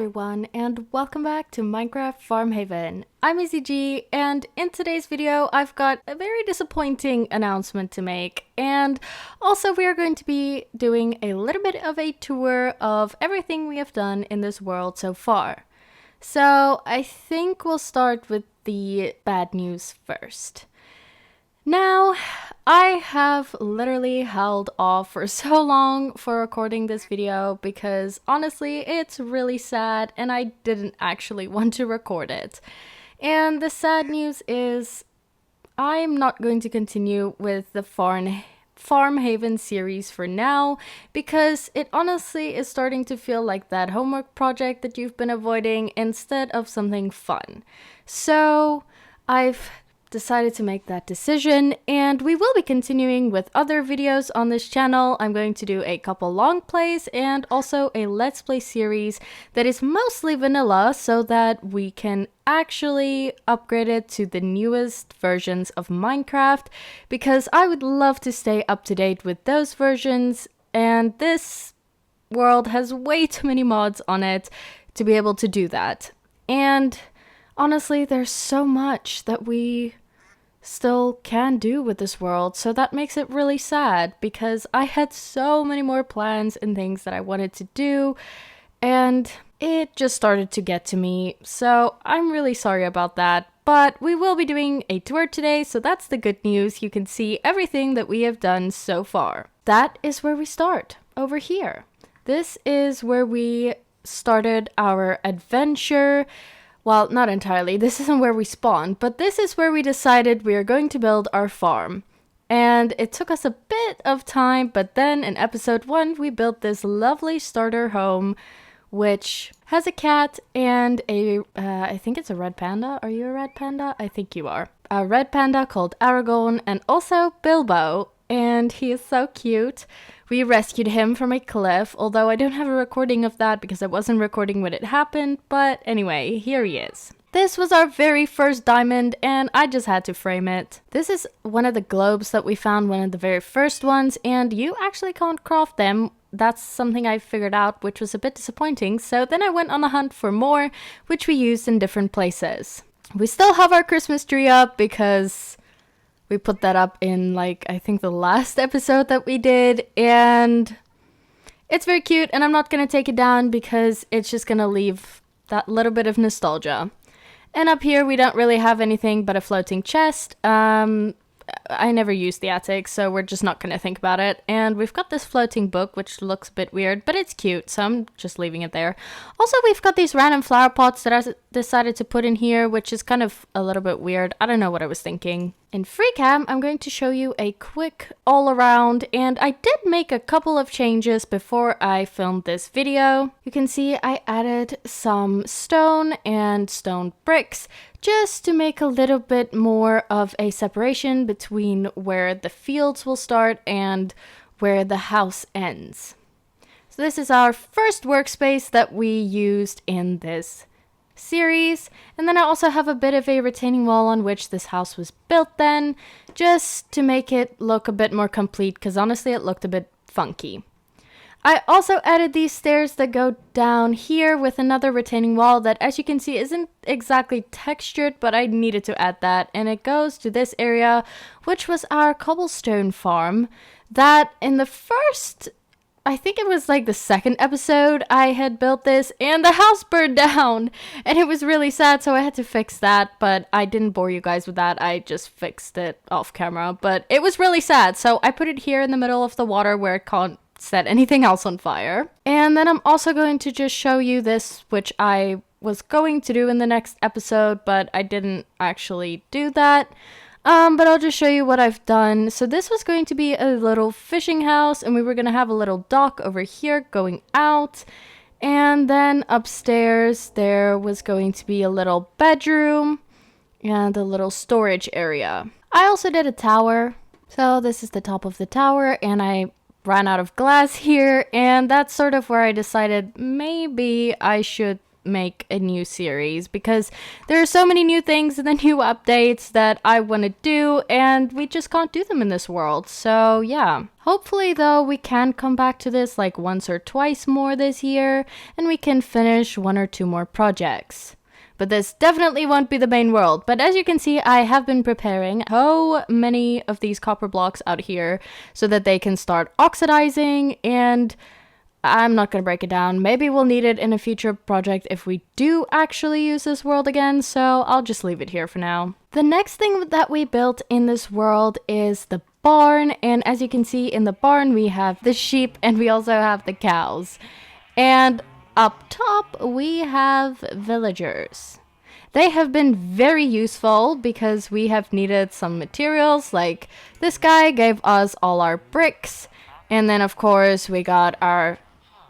everyone, and welcome back to Minecraft Farmhaven. I'm EasyG, and in today's video I've got a very disappointing announcement to make, and also we are going to be doing a little bit of a tour of everything we have done in this world so far. So I think we'll start with the bad news first. Now, I have literally held off for so long for recording this video because honestly, it's really sad and I didn't actually want to record it. And the sad news is I'm not going to continue with the Farmhaven series for now because it honestly is starting to feel like that homework project that you've been avoiding instead of something fun. So I've decided to make that decision, and we will be continuing with other videos on this channel. I'm going to do a couple long plays and also a let's play series that is mostly vanilla so that we can actually upgrade it to the newest versions of Minecraft, because I would love to stay up to date with those versions, and this world has way too many mods on it to be able to do that. And honestly, there's so much that we still can do with this world, so that makes it really sad because I had so many more plans and things that I wanted to do, and it just started to get to me, so I'm really sorry about that. But we will be doing a tour today, so that's the good news. You can see everything that we have done so far. That is where we start, over here. This is where we started our adventure. Well, not entirely, this isn't where we spawned, but this is where we decided we are going to build our farm. And it took us a bit of time, but then in episode 1, we built this lovely starter home, which has a cat and I think it's a red panda. Are you a red panda? I think you are. A red panda called Aragon, and also Bilbo, and he is so cute. We rescued him from a cliff, although I don't have a recording of that because I wasn't recording when it happened, but anyway, here he is. This was our very first diamond, and I just had to frame it. This is one of the globes that we found, one of the very first ones, and you actually can't craft them. That's something I figured out, which was a bit disappointing, so then I went on a hunt for more, which we used in different places. We still have our Christmas tree up because we put that up in, like, I think the last episode that we did, and it's very cute, and I'm not going to take it down because it's just going to leave that little bit of nostalgia. And up here, we don't really have anything but a floating chest. I never used the attic, so we're just not going to think about it. And we've got this floating book, which looks a bit weird, but it's cute, so I'm just leaving it there. Also, we've got these random flower pots that I decided to put in here, which is kind of a little bit weird. I don't know what I was thinking. In FreeCam, I'm going to show you a quick all-around, and I did make a couple of changes before I filmed this video. You can see I added some stone and stone bricks just to make a little bit more of a separation between where the fields will start and where the house ends. So this is our first workspace that we used in this series, and then I also have a bit of a retaining wall on which this house was built then, just to make it look a bit more complete, because honestly it looked a bit funky. I also added these stairs that go down here with another retaining wall that, as you can see, isn't exactly textured, but I needed to add that, and it goes to this area, which was our cobblestone farm that in the first, I think it was like the second episode, I had built this and the house burned down, and it was really sad, so I had to fix that, but I didn't bore you guys with that. I just fixed it off camera, but it was really sad, so I put it here in the middle of the water where it can't set anything else on fire. And then I'm also going to just show you this, which I was going to do in the next episode, but I didn't actually do that. But I'll just show you what I've done. So this was going to be a little fishing house, and we were going to have a little dock over here going out. And then upstairs there was going to be a little bedroom and a little storage area. I also did a tower. So this is the top of the tower, and I ran out of glass here, and that's sort of where I decided maybe I should make a new series because there are so many new things and the new updates that I want to do, and we just can't do them in this world. So yeah. Hopefully though, we can come back to this like once or twice more this year, and we can finish 1 or 2 more projects. But this definitely won't be the main world. But as you can see, I have been preparing so many of these copper blocks out here so that they can start oxidizing, and I'm not going to break it down. Maybe we'll need it in a future project if we do actually use this world again, so I'll just leave it here for now. The next thing that we built in this world is the barn, and as you can see in the barn we have the sheep and we also have the cows. And up top, we have villagers. They have been very useful because we have needed some materials, like this guy gave us all our bricks, and then of course we got our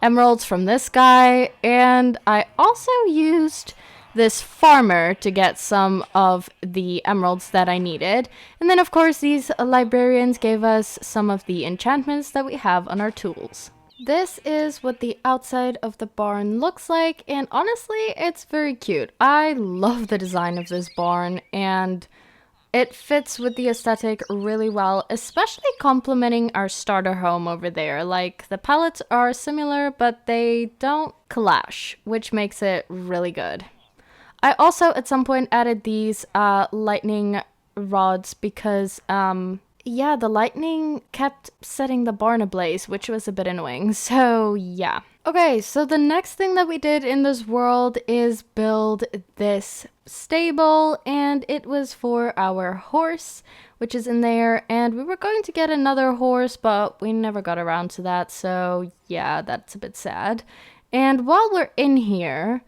emeralds from this guy, and I also used this farmer to get some of the emeralds that I needed. And then of course these librarians gave us some of the enchantments that we have on our tools. This is what the outside of the barn looks like, and honestly, it's very cute. I love the design of this barn, and it fits with the aesthetic really well, especially complementing our starter home over there. Like, the pallets are similar, but they don't clash, which makes it really good. I also, at some point, added these lightning rods because, yeah, the lightning kept setting the barn ablaze, which was a bit annoying, so yeah. Okay, so the next thing that we did in this world is build this stable, and it was for our horse, which is in there, and we were going to get another horse, but we never got around to that, so yeah, that's a bit sad. And while we're in here,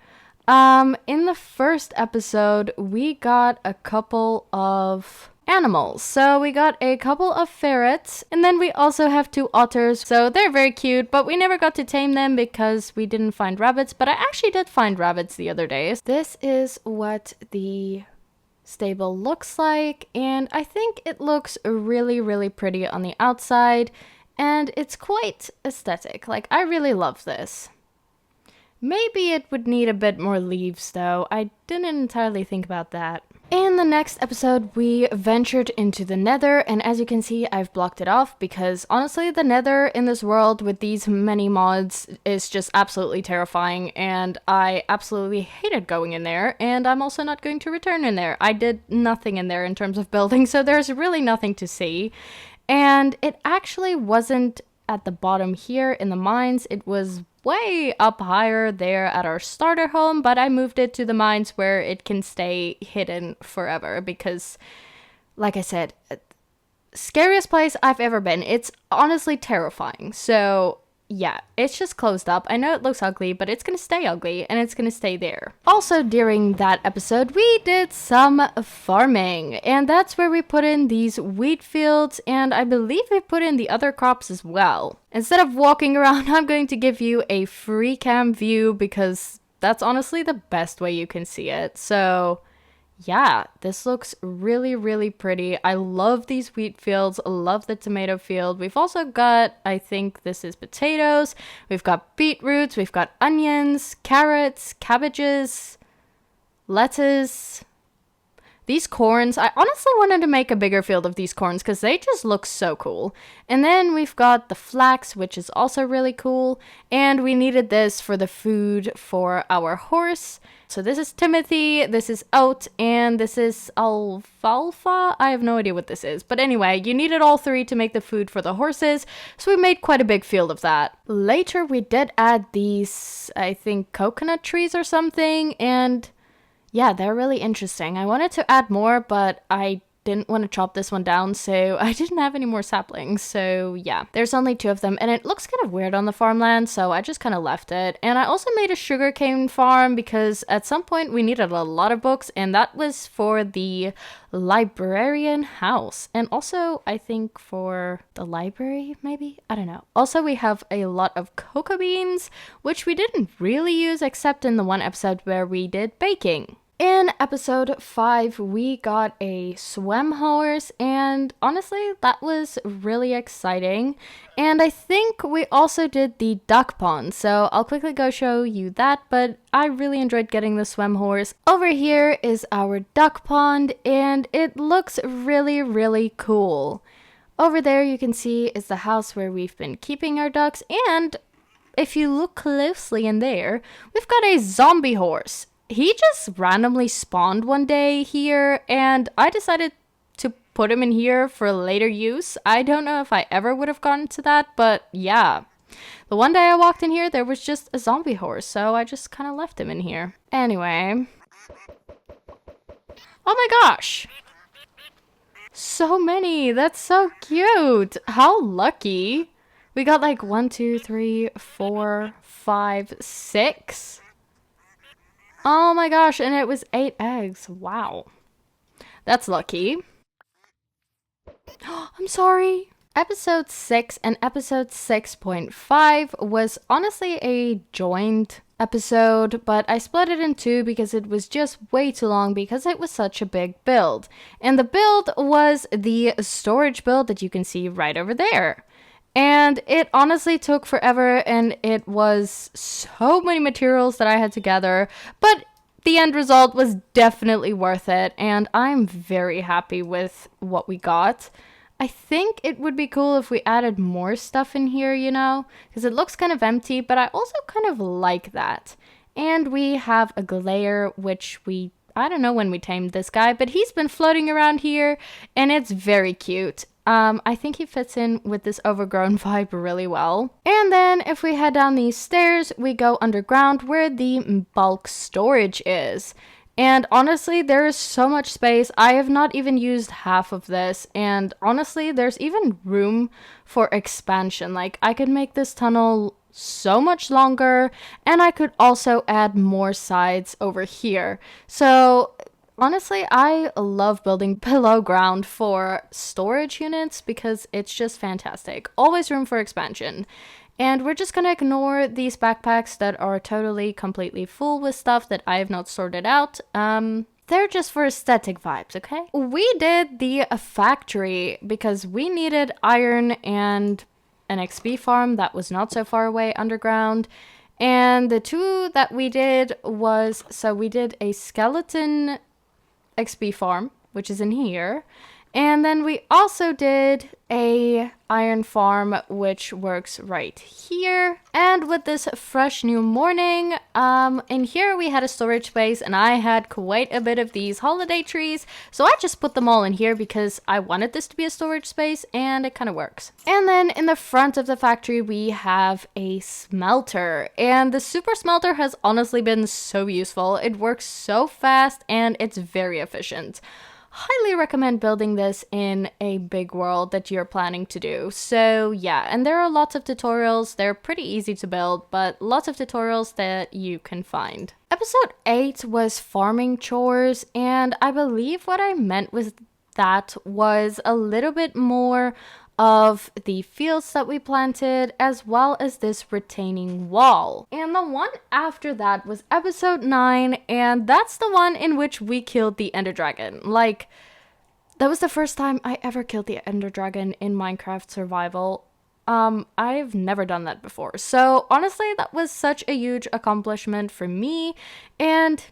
in the first episode, we got a couple of animals. So we got a couple of ferrets, and then we also have 2 otters. So they're very cute, but we never got to tame them because we didn't find rabbits, but I actually did find rabbits the other day. This is what the stable looks like, and I think it looks really, really pretty on the outside, and it's quite aesthetic. Like, I really love this. Maybe it would need a bit more leaves though. I didn't entirely think about that. In the next episode, we ventured into the Nether, and as you can see, I've blocked it off because honestly, the Nether in this world with these many mods is just absolutely terrifying, and I absolutely hated going in there, and I'm also not going to return in there. I did nothing in there in terms of building, so there's really nothing to see. And it actually wasn't at the bottom here in the mines, it was way up higher there at our starter home, but I moved it to the mines where it can stay hidden forever because, like I said, scariest place I've ever been. It's honestly terrifying. So yeah, it's just closed up. I know it looks ugly, but it's gonna stay ugly and it's gonna stay there. Also, during that episode, we did some farming, and that's where we put in these wheat fields, and I believe we put in the other crops as well. Instead of walking around, I'm going to give you a free cam view because that's honestly the best way you can see it. So yeah, this looks really, really pretty. I love these wheat fields. I love the tomato field. We've also got, I think this is potatoes. We've got beetroots. We've got onions, carrots, cabbages, lettuce. These corns, I honestly wanted to make a bigger field of these corns because they just look so cool. And then we've got the flax, which is also really cool. And we needed this for the food for our horse. So this is Timothy, this is oat, and this is alfalfa? I have no idea what this is. But anyway, you needed all 3 to make the food for the horses, so we made quite a big field of that. Later, we did add these, I think, coconut trees or something, and yeah, they're really interesting. I wanted to add more, but I didn't want to chop this one down, so I didn't have any more saplings. So yeah, there's only 2 of them, and it looks kind of weird on the farmland, so I just kind of left it. And I also made a sugarcane farm because at some point we needed a lot of books, and that was for the librarian house, and also I think for the library, maybe? I don't know. Also, we have a lot of cocoa beans, which we didn't really use except in the one episode where we did baking. In episode 5, we got a swim horse, and honestly, that was really exciting. And I think we also did the duck pond, so I'll quickly go show you that, but I really enjoyed getting the swim horse. Over here is our duck pond, and it looks really, really cool. Over there, you can see is the house where we've been keeping our ducks, and if you look closely in there, we've got a zombie horse. He just randomly spawned one day here, and I decided to put him in here for later use. I don't know if I ever would have gotten to that, but yeah. The one day I walked in here, there was just a zombie horse, so I just kind of left him in here. Anyway. Oh my gosh! So many! That's so cute! How lucky! We got like 1, 2, 3, 4, 5, 6. Oh my gosh, and it was 8 eggs. Wow. That's lucky. I'm sorry. Episode 6 and episode 6.5 was honestly a joined episode, but I split it in two because it was just way too long because it was such a big build. And the build was the storage build that you can see right over there. And it honestly took forever, and it was so many materials that I had to gather, but the end result was definitely worth it, and I'm very happy with what we got. I think it would be cool if we added more stuff in here, you know, because it looks kind of empty, but I also kind of like that. And we have a glare, which I don't know when we tamed this guy, but he's been floating around here, and it's very cute. I think he fits in with this overgrown vibe really well. And then if we head down these stairs, we go underground where the bulk storage is. And honestly, there is so much space. I have not even used half of this. And honestly, there's even room for expansion. Like, I could make this tunnel so much longer, and I could also add more sides over here. So honestly, I love building below ground for storage units because it's just fantastic. Always room for expansion. And we're just gonna ignore these backpacks that are totally, completely full with stuff that I have not sorted out. They're just for aesthetic vibes, okay? We did the factory because we needed iron and an XP farm that was not so far away underground. And the two that we did was, so we did a skeleton XP farm, which is in here, and then we also did a iron farm, which works right here. And with this fresh new morning, in here we had a storage space, and I had quite a bit of these holiday trees, so I just put them all in here because I wanted this to be a storage space, and it kind of works. And then in the front of the factory we have a smelter, and the super smelter has honestly been so useful. It works so fast and it's very efficient. Highly recommend building this in a big world that you're planning to do. So yeah, and there are lots of tutorials. They're pretty easy to build, but lots of tutorials that you can find. Episode 8 was farming chores, and I believe what I meant with that was a little bit more of the fields that we planted, as well as this retaining wall. And the one after that was episode 9, and that's the one in which we killed the Ender Dragon. Like, that was the first time I ever killed the Ender Dragon in Minecraft Survival. I've never done that before. So honestly, that was such a huge accomplishment for me, and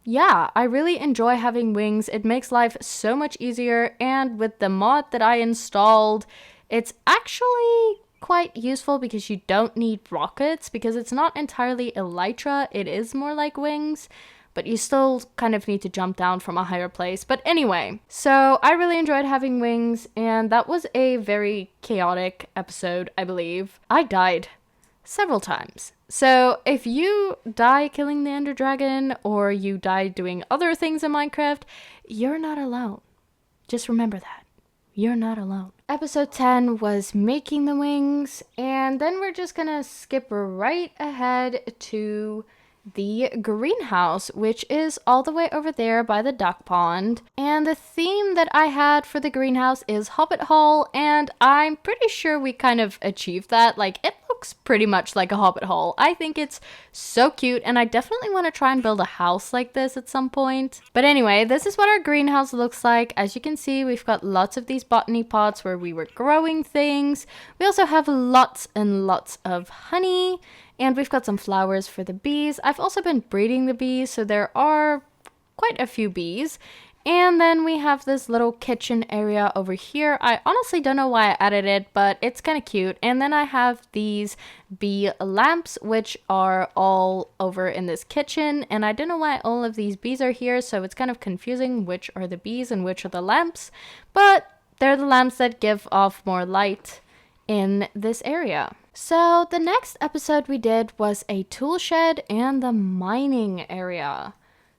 yeah, I really enjoy having wings. It makes life so much easier, and with the mod that I installed, it's actually quite useful because you don't need rockets, because it's not entirely elytra, it is more like wings, but you still kind of need to jump down from a higher place. But anyway, so I really enjoyed having wings, and that was a very chaotic episode, I believe. I died several times. So if you die killing the Ender Dragon, or you die doing other things in Minecraft, you're not alone. Just remember that. You're not alone. Episode 10 was making the wings, and then we're just gonna skip right ahead to the greenhouse, which is all the way over there by the duck pond. And the theme that I had for the greenhouse is Hobbit Hall, and I'm pretty sure we kind of achieved that. Like, it looked looks pretty much like a hobbit hole. I think it's so cute, and I definitely want to try and build a house like this at some point. But anyway, this is what our greenhouse looks like. As you can see, we've got lots of these botany pots where we were growing things. We also have lots and lots of honey, and we've got some flowers for the bees. I've also been breeding the bees, so there are quite a few bees. And then we have this little kitchen area over here. I honestly don't know why I added it, but it's kind of cute. And then I have these bee lamps, which are all over in this kitchen. And I don't know why all of these bees are here, so it's kind of confusing which are the bees and which are the lamps. But they're the lamps that give off more light in this area. So the next episode we did was a tool shed and the mining area.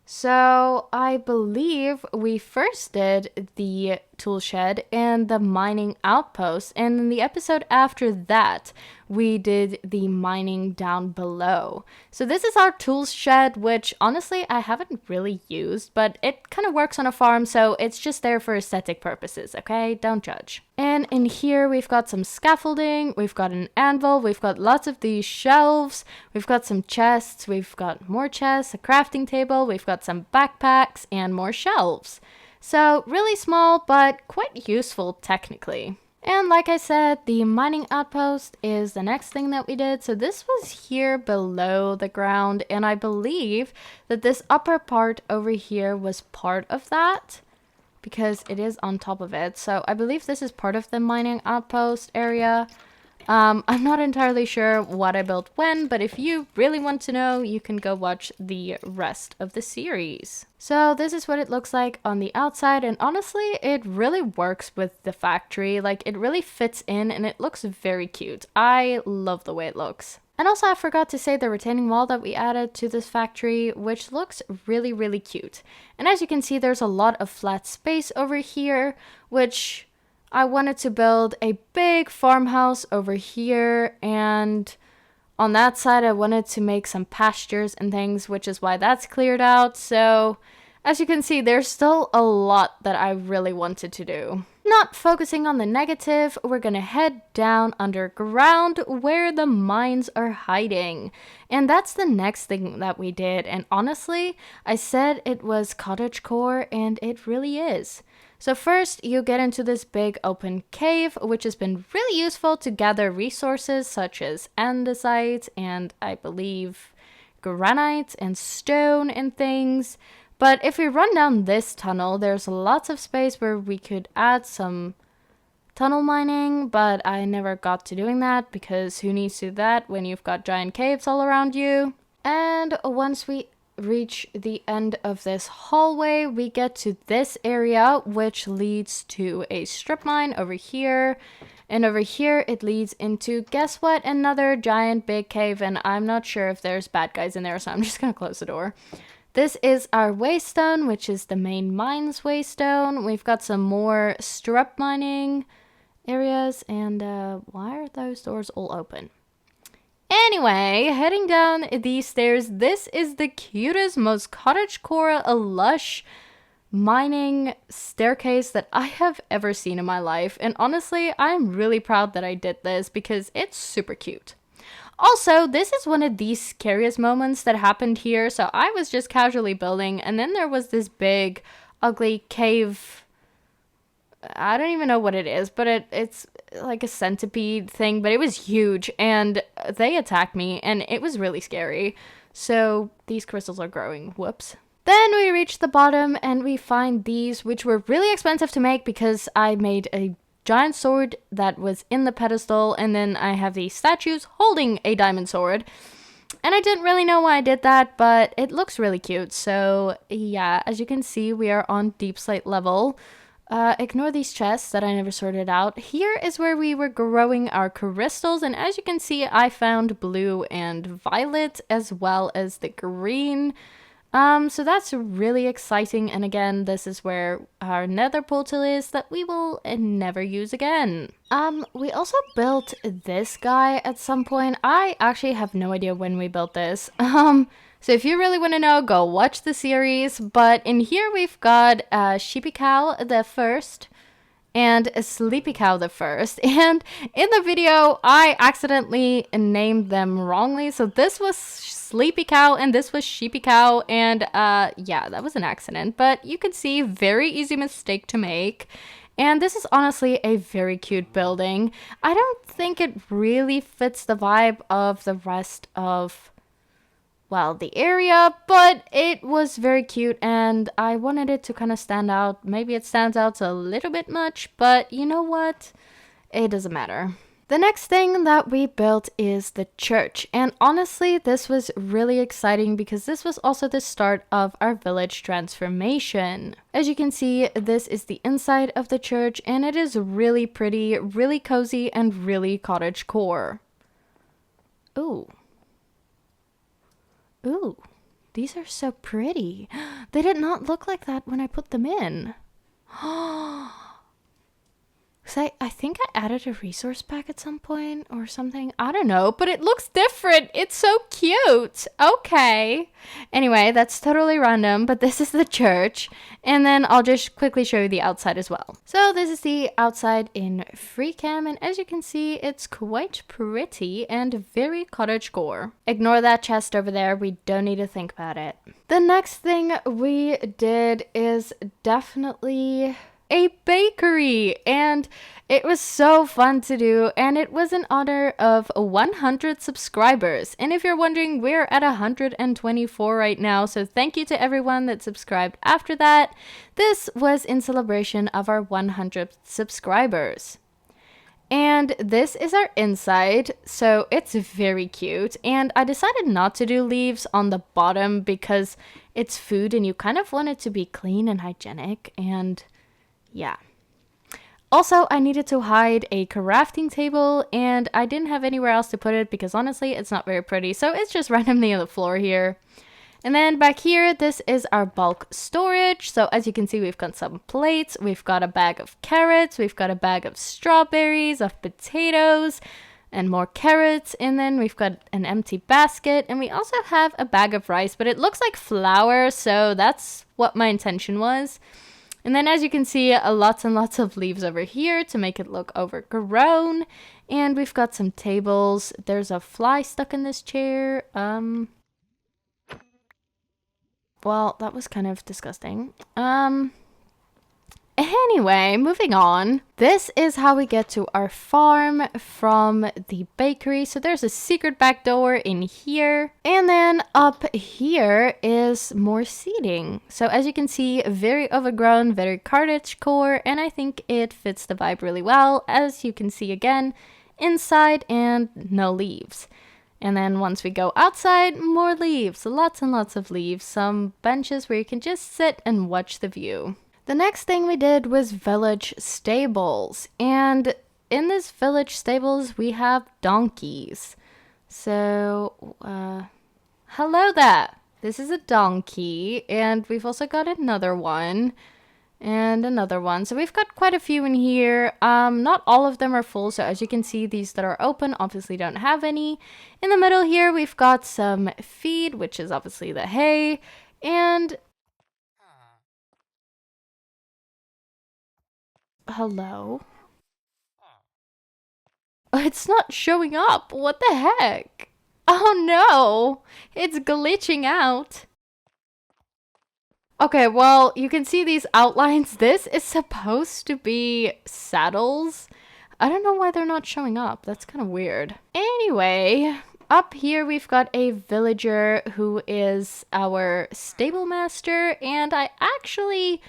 So I believe we first did the tool shed and the mining outpost, and in the episode after that we did the mining down below. So this is our tool shed, which honestly I haven't really used, but it kind of works on a farm, so it's just there for aesthetic purposes, okay? Don't judge. And in here we've got some scaffolding, we've got an anvil, we've got lots of these shelves, we've got some chests, we've got more chests, a crafting table, we've got some backpacks, and more shelves. So really small, but quite useful technically. And like I said, the mining outpost is the next thing that we did. So this was here below the ground, and I believe that this upper part over here was part of that, because it is on top of it. So I believe this is part of the mining outpost area. I'm not entirely sure what I built when, but if you really want to know, you can go watch the rest of the series. So this is what it looks like on the outside, and honestly, it really works with the factory. Like, it really fits in, and it looks very cute. I love the way it looks. And also, I forgot to say the retaining wall that we added to this factory, which looks really, really cute. And as you can see, there's a lot of flat space over here, which I wanted to build a big farmhouse over here, and on that side I wanted to make some pastures and things, which is why that's cleared out. So as you can see, there's still a lot that I really wanted to do. Not focusing on the negative, we're gonna head down underground where the mines are hiding. And that's the next thing that we did. And honestly, I said it was cottagecore, and it really is. So first, you get into this big open cave, which has been really useful to gather resources such as andesite and I believe granite and stone and things. But if we run down this tunnel, there's lots of space where we could add some tunnel mining, but I never got to doing that because who needs to do that when you've got giant caves all around you? And once we reach the end of this hallway, we get to this area, which leads to a strip mine over here. And over here, it leads into, guess what? Another giant big cave, and I'm not sure if there's bad guys in there, so I'm just gonna close the door. This is our waystone, which is the main mine's waystone. We've got some more strip mining areas, and why are those doors all open? Anyway, heading down these stairs, this is the cutest, most cottagecore, lush mining staircase that I have ever seen in my life. And honestly, I'm really proud that I did this because it's super cute. Also, this is one of the scariest moments that happened here. So I was just casually building, and then there was this big, ugly cave. I don't even know what it is, but it's like a centipede thing, but it was huge, and they attacked me, and it was really scary. So these crystals are growing. Whoops. Then we reach the bottom, and we find these, which were really expensive to make because I made a giant sword that was in the pedestal, and then I have these statues holding a diamond sword. And I didn't really know why I did that, but it looks really cute. So yeah, as you can see, we are on deep slate level. Ignore these chests that I never sorted out. Here is where we were growing our crystals, and as you can see, I found blue and violet as well as the green. So that's really exciting, and again, this is where our nether portal is that we will never use again. We also built this guy at some point. I actually have no idea when we built this. So if you really want to know, go watch the series. But in here we've got Sheepy Cow the first, and a Sleepy Cow the first. And in the video, I accidentally named them wrongly. So this was Sleepy Cow and this was Sheepy Cow. And yeah, that was an accident. But you can see, very easy mistake to make. And this is honestly a very cute building. I don't think it really fits the vibe of the rest of, well, the area, but it was very cute and I wanted it to kind of stand out. Maybe it stands out a little bit much, but you know what? It doesn't matter. The next thing that we built is the church, and honestly this was really exciting because this was also the start of our village transformation. As you can see, this is the inside of the church and it is really pretty, really cozy, and really cottagecore. Ooh. Ooh, these are so pretty. They did not look like that when I put them in. So I think I added a resource pack at some point or something. I don't know, but it looks different. It's so cute. Okay. Anyway, that's totally random, but this is the church. And then I'll just quickly show you the outside as well. So this is the outside in FreeCam, and as you can see, it's quite pretty and very cottagecore. Ignore that chest over there. We don't need to think about it. The next thing we did is definitely a bakery, and it was so fun to do, and it was in honor of 100 subscribers. And if you're wondering, we're at 124 right now, so thank you to everyone that subscribed after that. This was in celebration of our 100th subscribers. And this is our inside, so it's very cute. And I decided not to do leaves on the bottom because it's food and you kind of want it to be clean and hygienic, and yeah. Also, I needed to hide a crafting table and I didn't have anywhere else to put it because honestly, it's not very pretty. So it's just randomly on the floor here. And then back here, this is our bulk storage. So as you can see, we've got some plates, we've got a bag of carrots, we've got a bag of strawberries, of potatoes, and more carrots. And then we've got an empty basket, and we also have a bag of rice, but it looks like flour. So that's what my intention was. And then as you can see, lots and lots of leaves over here to make it look overgrown. And we've got some tables. There's a fly stuck in this chair. Well, that was kind of disgusting. Anyway, moving on. This is how we get to our farm from the bakery. So there's a secret back door in here. And then up here is more seating. So as you can see, very overgrown, very cottagecore, and I think it fits the vibe really well. As you can see again, inside and no leaves. And then once we go outside, more leaves, lots and lots of leaves, some benches where you can just sit and watch the view. The next thing we did was village stables, and in this village stables we have donkeys. So, hello there. This is a donkey, and we've also got another one, and another one. So we've got quite a few in here. Not all of them are full, so as you can see, these that are open obviously don't have any. In the middle here, we've got some feed, which is obviously the hay, and hello? It's not showing up. What the heck? Oh no! It's glitching out. Okay, well, you can see these outlines. This is supposed to be saddles. I don't know why they're not showing up. That's kind of weird. Anyway, up here we've got a villager who is our stable master, and I actually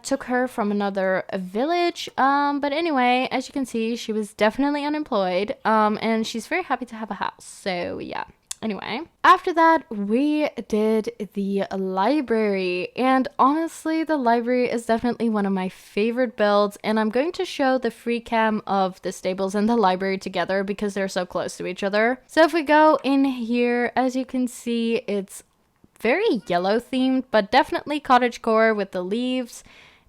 took her from another village, but anyway, as you can see, she was definitely unemployed, and she's very happy to have a house, so yeah. Anyway, after that, we did the library, and honestly, the library is definitely one of my favorite builds, and I'm going to show the free cam of the stables and the library together because they're so close to each other. So if we go in here, as you can see, it's very yellow themed, but definitely cottagecore with the leaves.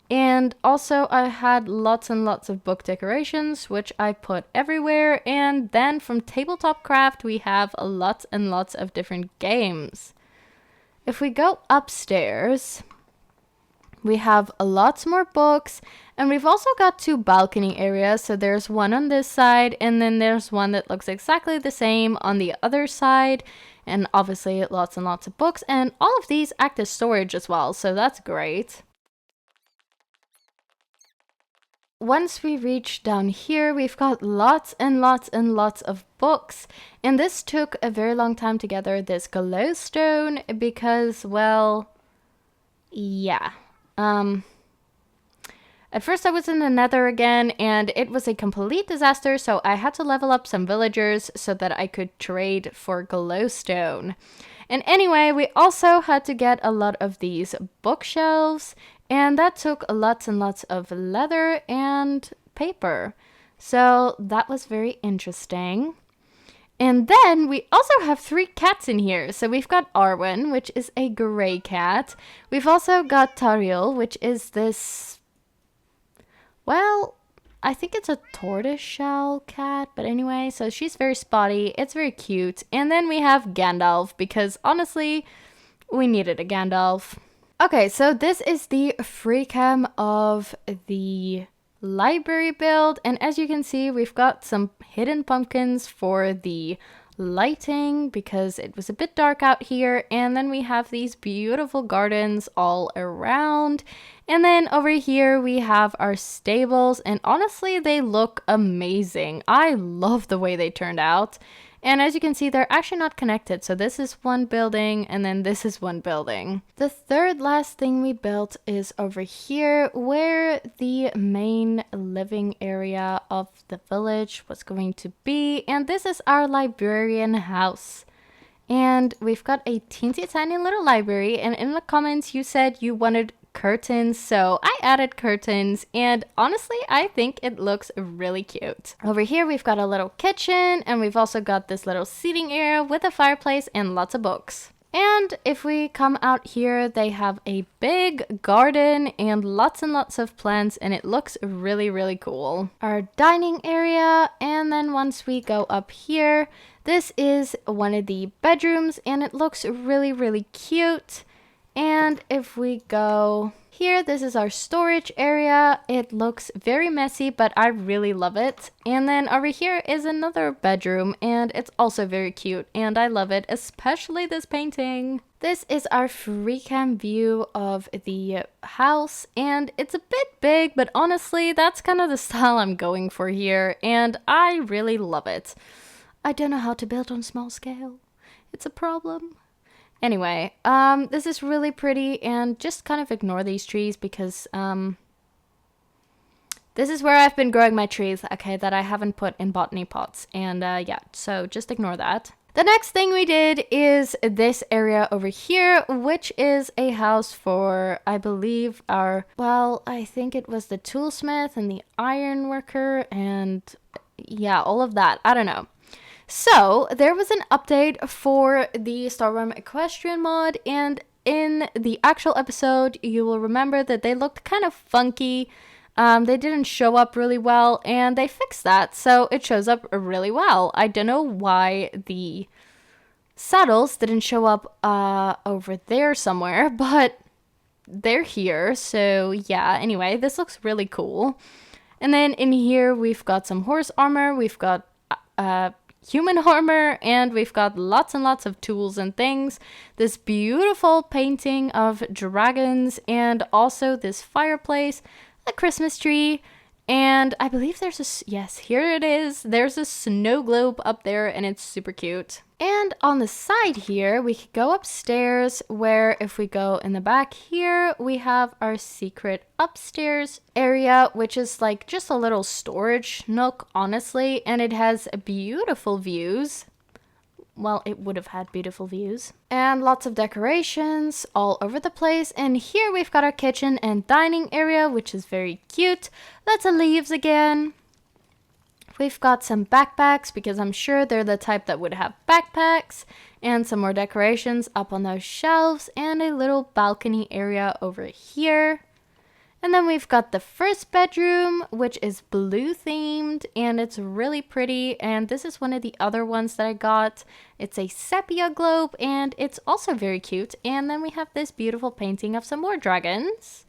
And also I had lots and lots of book decorations, which I put everywhere. And then from Tabletop Craft, we have lots and lots of different games. If we go upstairs, We have lots more books, and we've also got 2 balcony areas. So there's one on this side, and then there's one that looks exactly the same on the other side. And obviously lots and lots of books, and all of these act as storage as well, so that's great. Once we reach down here, we've got lots and lots and lots of books. And this took a very long time to gather this glowstone because, well, yeah. At first I was in the Nether again, and it was a complete disaster, so I had to level up some villagers so that I could trade for glowstone. And anyway, we also had to get a lot of these bookshelves, and that took lots and lots of leather and paper. So that was very interesting. And then we also have 3 cats in here. So we've got Arwen, which is a gray cat. We've also got Tariel, which is this, well, I think it's a tortoiseshell cat, but anyway, so she's very spotty. It's very cute. And then we have Gandalf, because honestly, we needed a Gandalf. Okay, so this is the free cam of the library build, and as you can see, we've got some hidden pumpkins for the lighting because it was a bit dark out here, and then we have these beautiful gardens all around. And then over here we have our stables, and honestly they look amazing. I love the way they turned out. And as you can see, they're actually not connected. So this is one building, and then this is one building. The third last thing we built is over here, where the main living area of the village was going to be. And this is our librarian house. And we've got a teensy tiny little library. And in the comments, you said you wanted curtains, so I added curtains, and honestly I think it looks really cute. Over here we've got a little kitchen, and we've also got this little seating area with a fireplace and lots of books. And if we come out here, they have a big garden and lots of plants, and it looks really, really cool. Our dining area, and then once we go up here, this is one of the bedrooms, and it looks really, really cute. And if we go here, this is our storage area. It looks very messy, but I really love it. And then over here is another bedroom, and it's also very cute, and I love it, especially this painting. This is our free cam view of the house, and it's a bit big, but honestly, that's kind of the style I'm going for here, and I really love it. I don't know how to build on small scale. It's a problem. Anyway, this is really pretty, and just kind of ignore these trees because this is where I've been growing my trees, okay, that I haven't put in botany pots, and yeah, so just ignore that. The next thing we did is this area over here, which is a house for, I believe, our, well, I think it was the toolsmith and the iron worker, and yeah, all of that, I don't know. So there was an update for the Starworm Equestrian mod, and in the actual episode you will remember that they looked kind of funky. They didn't show up really well, and they fixed that, so it shows up really well. I don't know why the saddles didn't show up over there somewhere, but they're here, so yeah, anyway, this looks really cool. And then in here we've got some horse armor, we've got human armor, and we've got lots and lots of tools and things. This beautiful painting of dragons, and also this fireplace, a Christmas tree, and I believe there's a, yes, here it is. There's a snow globe up there, and it's super cute. And on the side here, we could go upstairs, where if we go in the back here, we have our secret upstairs area, which is like just a little storage nook, honestly, and it has beautiful views. Well, it would have had beautiful views. And lots of decorations all over the place. And here we've got our kitchen and dining area, which is very cute. Lots of leaves again. We've got some backpacks, because I'm sure they're the type that would have backpacks. And some more decorations up on those shelves. And a little balcony area over here. And then we've got the first bedroom, which is blue themed, and it's really pretty. And this is one of the other ones that I got. It's a sepia globe, and it's also very cute. And then we have this beautiful painting of some more dragons.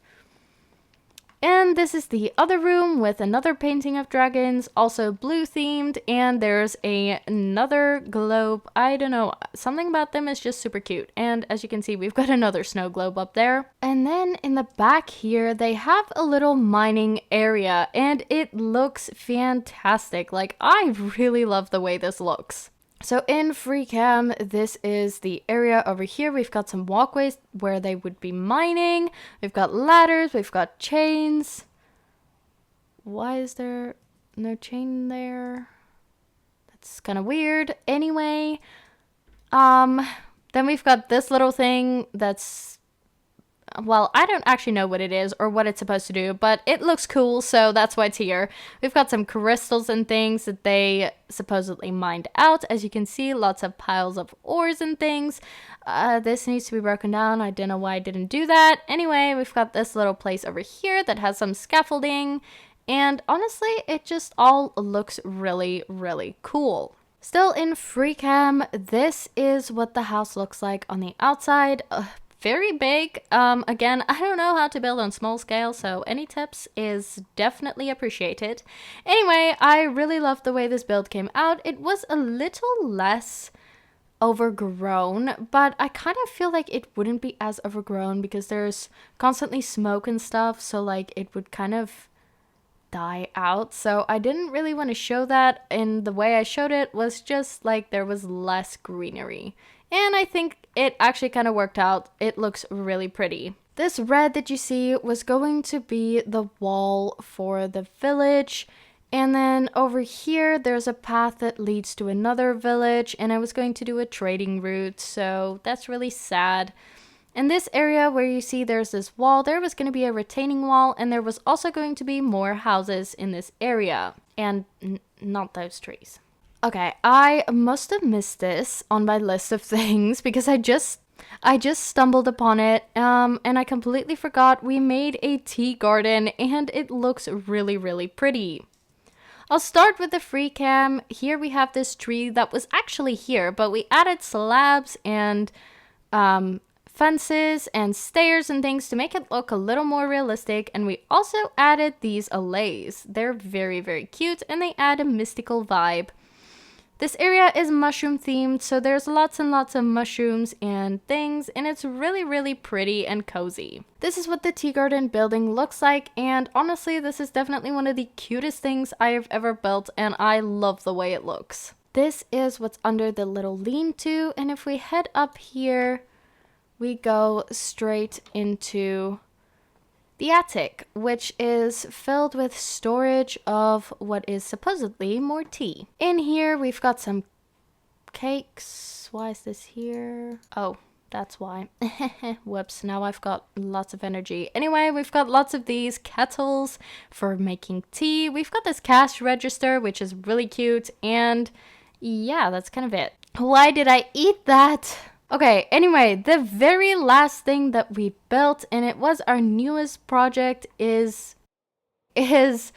And this is the other room with another painting of dragons, also blue themed, and there's another globe. I don't know, something about them is just super cute. And as you can see, we've got another snow globe up there. And then in the back here, they have a little mining area, and it looks fantastic. Like, I really love the way this looks. So in free cam, this is the area over here. We've got some walkways where they would be mining. We've got ladders, we've got chains. Why is there no chain there? That's kind of weird. Anyway, then we've got this little thing that's, well, I don't actually know what it is or what it's supposed to do, but it looks cool, so that's why it's here. We've got some crystals and things that they supposedly mined out. As you can see, lots of piles of ores and things. This needs to be broken down. I don't know why I didn't do that. Anyway, we've got this little place over here that has some scaffolding, and honestly, it just all looks really, really cool. Still in free cam, this is what the house looks like on the outside. Very big. Again, I don't know how to build on small scale, so any tips is definitely appreciated. Anyway, I really love the way this build came out. It was a little less overgrown, but I kind of feel like it wouldn't be as overgrown because there's constantly smoke and stuff, so like it would kind of die out. So I didn't really want to show that, and the way I showed it was just like there was less greenery. And I think it actually kind of worked out. It looks really pretty. This red that you see was going to be the wall for the village. And then over here, there's a path that leads to another village. And I was going to do a trading route, so that's really sad. In this area where you see there's this wall, there was going to be a retaining wall. And there was also going to be more houses in this area. And not those trees. Okay, I must have missed this on my list of things because I just stumbled upon it, and I completely forgot we made a tea garden, and it looks really, really pretty. I'll start with the free cam. Here we have this tree that was actually here, but we added slabs and fences and stairs and things to make it look a little more realistic, and we also added these allays. They're very, very cute, and they add a mystical vibe. This area is mushroom themed, so there's lots and lots of mushrooms and things, and it's really, really pretty and cozy. This is what the tea garden building looks like, and honestly, this is definitely one of the cutest things I have ever built, and I love the way it looks. This is what's under the little lean-to, and if we head up here, we go straight into the attic, which is filled with storage of what is supposedly more tea. In here, we've got some cakes. Why is this here? Oh, that's why. Whoops, now I've got lots of energy. Anyway, we've got lots of these kettles for making tea. We've got this cash register, which is really cute. And yeah, that's kind of it. Why did I eat that? Okay, anyway, the very last thing that we built, and it was our newest project, is this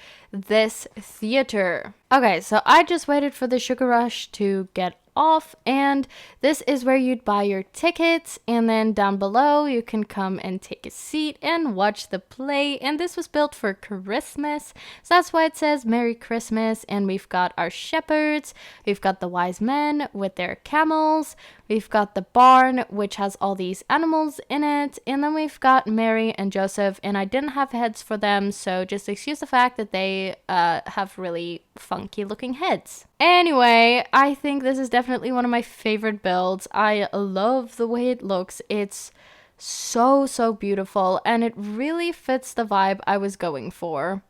theater. Okay, so I just waited for the sugar rush to get off, and this is where you'd buy your tickets, and then down below you can come and take a seat and watch the play. And this was built for Christmas, so that's why it says Merry Christmas. And we've got our shepherds, we've got the wise men with their camels, we've got the barn which has all these animals in it, and then we've got Mary and Joseph, and I didn't have heads for them, so just excuse the fact that they have really funky looking heads. Anyway, I think this is definitely one of my favorite builds. I love the way it looks. It's so beautiful, and it really fits the vibe I was going for.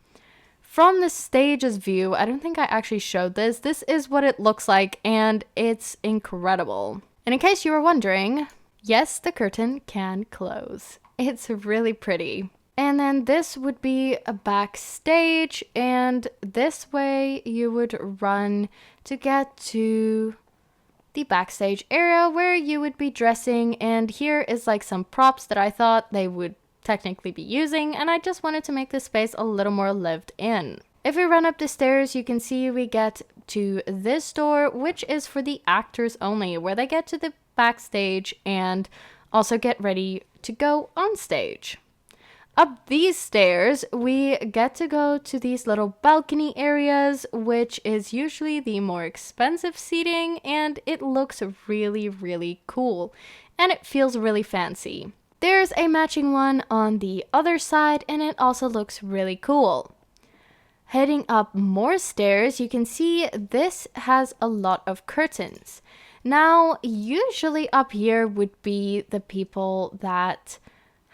From the stage's view, I don't think I actually showed this. This is what it looks like, and it's incredible. And in case you were wondering, yes, the curtain can close. It's really pretty. And then this would be a backstage, and this way you would run to get to the backstage area where you would be dressing. And here is like some props that I thought they would technically be using, and I just wanted to make this space a little more lived in. If we run up the stairs, you can see we get to this door, which is for the actors only, where they get to the backstage and also get ready to go on stage. up these stairs, we get to go to these little balcony areas, which is usually the more expensive seating, and it looks really, really cool. And it feels really fancy. There's a matching one on the other side, and it also looks really cool. Heading up more stairs, you can see this has a lot of curtains. Now, usually up here would be the people that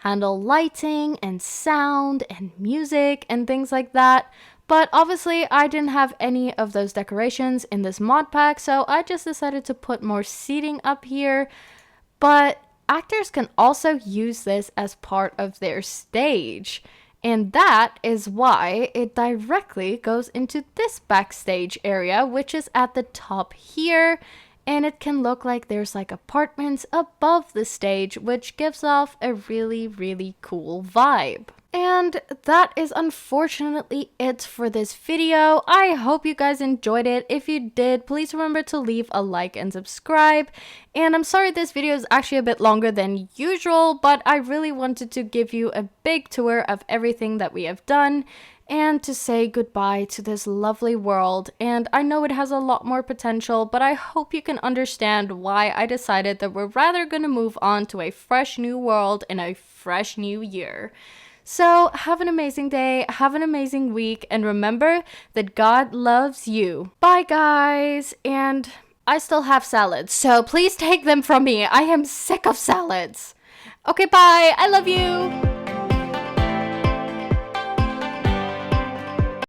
handle lighting and sound and music and things like that. But obviously, I didn't have any of those decorations in this mod pack, so I just decided to put more seating up here. But actors can also use this as part of their stage. And that is why it directly goes into this backstage area, which is at the top here. And it can look like there's like apartments above the stage, which gives off a really, really cool vibe. And that is unfortunately it for this video. I hope you guys enjoyed it. If you did, please remember to leave a like and subscribe. And I'm sorry this video is actually a bit longer than usual, but I really wanted to give you a big tour of everything that we have done and to say goodbye to this lovely world. And I know it has a lot more potential, but I hope you can understand why I decided that we're rather going to move on to a fresh new world in a fresh new year. So have an amazing day, have an amazing week, and remember that God loves you. Bye guys, and I still have salads, so please take them from me. I am sick of salads. Okay, bye. I love you.